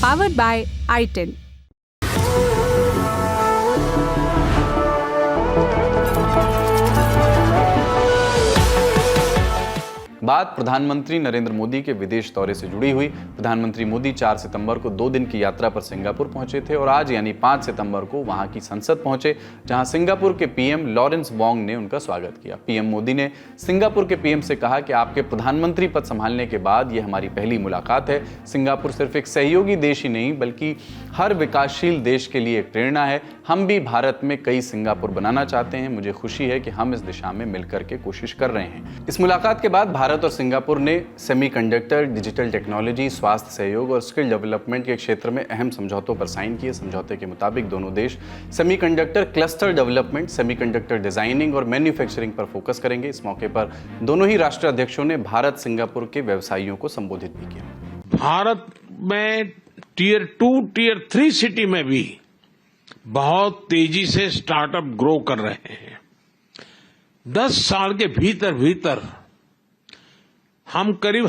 Powered by i10. बात प्रधानमंत्री नरेंद्र मोदी के विदेश दौरे से जुड़ी हुई। प्रधानमंत्री मोदी 4 सितंबर को 2 दिन की यात्रा पर सिंगापुर पहुंचे थे और आज यानी 5 सितंबर को वहां की संसद पहुंचे, जहां सिंगापुर के पीएम लॉरेंस वोंग ने उनका स्वागत किया। पीएम मोदी ने सिंगापुर के पीएम से कहा कि आपके प्रधानमंत्री पद संभालने के बाद यह हमारी पहली मुलाकात है। सिंगापुर सिर्फ एक सहयोगी देश ही नहीं बल्कि हर विकासशील देश के लिए एक प्रेरणा है। हम भी भारत में कई सिंगापुर बनाना चाहते हैं। मुझे खुशी है कि हम इस दिशा में मिलकर के कोशिश कर रहे हैं। इस मुलाकात के बाद भारत और सिंगापुर ने सेमीकंडक्टर, डिजिटल टेक्नोलॉजी, स्वास्थ्य सहयोग और स्किल डेवलपमेंट के क्षेत्र में अहम समझौतों पर साइन किए। समझौते के मुताबिक दोनों देश semiconductor cluster development, semiconductor designing और मैन्युफैक्चरिंग पर फोकस करेंगे। इस मौके पर दोनों ही राष्ट्राध्यक्षों ने भारत सिंगापुर के व्यवसायियों को संबोधित भी किया। भारत में टियर 2, टियर 3 सिटी में भी बहुत तेजी से स्टार्टअप ग्रो कर रहे हैं। 10 साल के भीतर हम करीब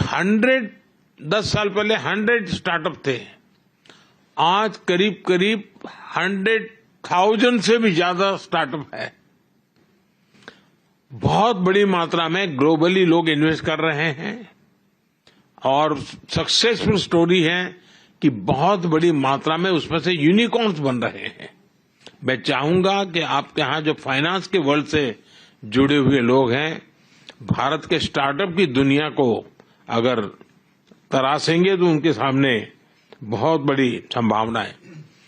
10 साल पहले 100 स्टार्टअप थे, आज करीब 100,000 से भी ज्यादा स्टार्टअप है। बहुत बड़ी मात्रा में ग्लोबली लोग इन्वेस्ट कर रहे हैं और सक्सेसफुल स्टोरी है कि बहुत बड़ी मात्रा में उसमें से यूनिकॉर्न्स बन रहे हैं। मैं चाहूंगा कि आपके यहां जो फाइनेंस के वर्ल्ड से जुड़े हुए लोग हैं, भारत के स्टार्टअप की दुनिया को अगर तराशेंगे तो उनके सामने बहुत बड़ी संभावना है।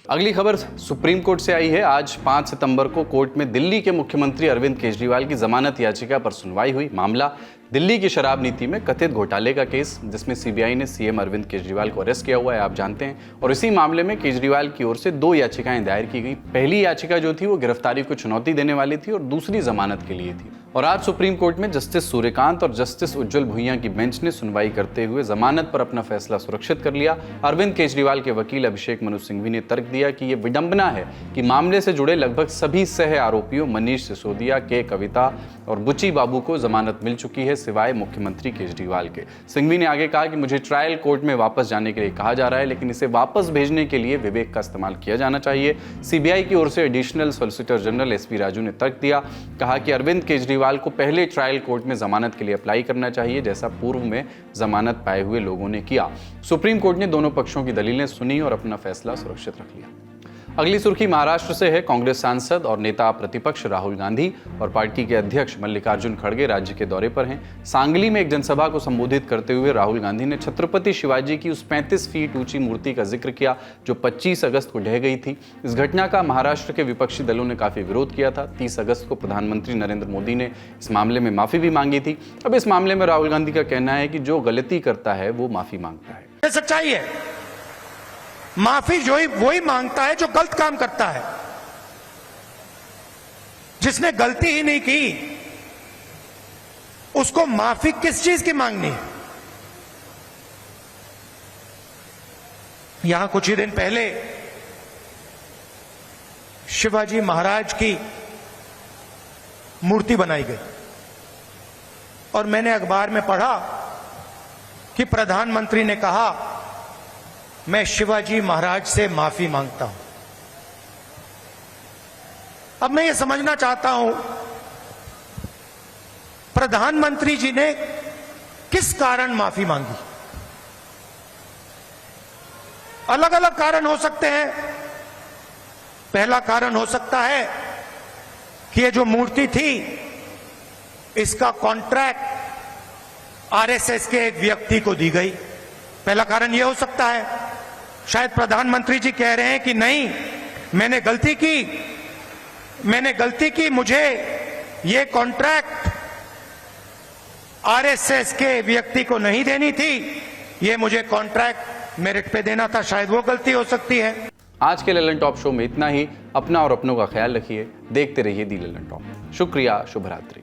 अगली खबर सुप्रीम कोर्ट से आई है। आज 5 सितंबर को कोर्ट में दिल्ली के मुख्यमंत्री अरविंद केजरीवाल की जमानत याचिका पर सुनवाई हुई। मामला दिल्ली की शराब नीति में कथित घोटाले का केस, जिसमें सीबीआई ने सीएम अरविंद केजरीवाल को अरेस्ट किया हुआ है, आप जानते हैं। और इसी मामले में केजरीवाल की ओर से 2 याचिकाएं दायर की गई। पहली याचिका जो थी वो गिरफ्तारी को चुनौती देने वाली थी और दूसरी जमानत के लिए थी। और आज सुप्रीम कोर्ट में जस्टिस सूर्यकांत और जस्टिस उज्जवल भुइयां की बेंच ने सुनवाई करते हुए जमानत पर अपना फैसला सुरक्षित कर लिया। अरविंद केजरीवाल के वकील अभिषेक मनु सिंघवी ने तर्क दिया कि यह विडंबना है कि मामले से जुड़े लगभग सभी सह आरोपियों मनीष सिसोदिया, के कविता और बुची बाबू को जमानत मिल चुकी है, सिवाय मुख्यमंत्री केजरीवाल के। सिंघवी ने आगे कहा कि मुझे ट्रायल कोर्ट में वापस जाने के लिए कहा जा रहा है, लेकिन इसे वापस भेजने के लिए विवेक का इस्तेमाल किया जाना चाहिए। सीबीआई की ओर से additional solicitor general SP Raju ने तर्क दिया, कहा कि अरविंद केजरीवाल को पहले ट्रायल कोर्ट में जमानत के लिए अप्लाई करना चाहिए, जैसा पूर्व में जमानत पाए हुए लोगों ने किया। सुप्रीम कोर्ट ने दोनों पक्षों की दलीलें सुनी और अपना फैसला सुरक्षित रख लिया। अगली सुर्खी महाराष्ट्र से है। कांग्रेस सांसद और नेता प्रतिपक्ष राहुल गांधी और पार्टी के अध्यक्ष मल्लिकार्जुन खड़गे राज्य के दौरे पर हैं। सांगली में एक जनसभा को संबोधित करते हुए राहुल गांधी ने छत्रपति शिवाजी की उस 35 फीट ऊंची मूर्ति का जिक्र किया जो 25 अगस्त को ढह गई थी। इस घटना का महाराष्ट्र के विपक्षी दलों ने काफी विरोध किया था। 30 अगस्त को प्रधानमंत्री नरेंद्र मोदी ने इस मामले में माफी भी मांगी थी। अब इस मामले में राहुल गांधी का कहना है कि जो गलती करता है वो माफी मांगता है। सच्चाई है, माफी वही मांगता है जो गलत काम करता है। जिसने गलती ही नहीं की उसको माफी किस चीज की मांगनी है? यहां कुछ ही दिन पहले शिवाजी महाराज की मूर्ति बनाई गई और मैंने अखबार में पढ़ा कि प्रधानमंत्री ने कहा मैं शिवाजी महाराज से माफी मांगता हूं। अब मैं ये समझना चाहता हूं प्रधानमंत्री जी ने किस कारण माफी मांगी। अलग अलग कारण हो सकते हैं। पहला कारण हो सकता है कि ये जो मूर्ति थी इसका कॉन्ट्रैक्ट आरएसएस के एक व्यक्ति को दी गई। पहला कारण यह हो सकता है। शायद प्रधानमंत्री जी कह रहे हैं कि नहीं, मैंने गलती की, मुझे ये कॉन्ट्रैक्ट आरएसएस के व्यक्ति को नहीं देनी थी, ये मुझे कॉन्ट्रैक्ट मेरिट पे देना था। शायद वो गलती हो सकती है। आज के ललन टॉप शो में इतना ही। अपना और अपनों का ख्याल रखिए। देखते रहिए दी ललन टॉप। शुक्रिया। शुभ रात्रि।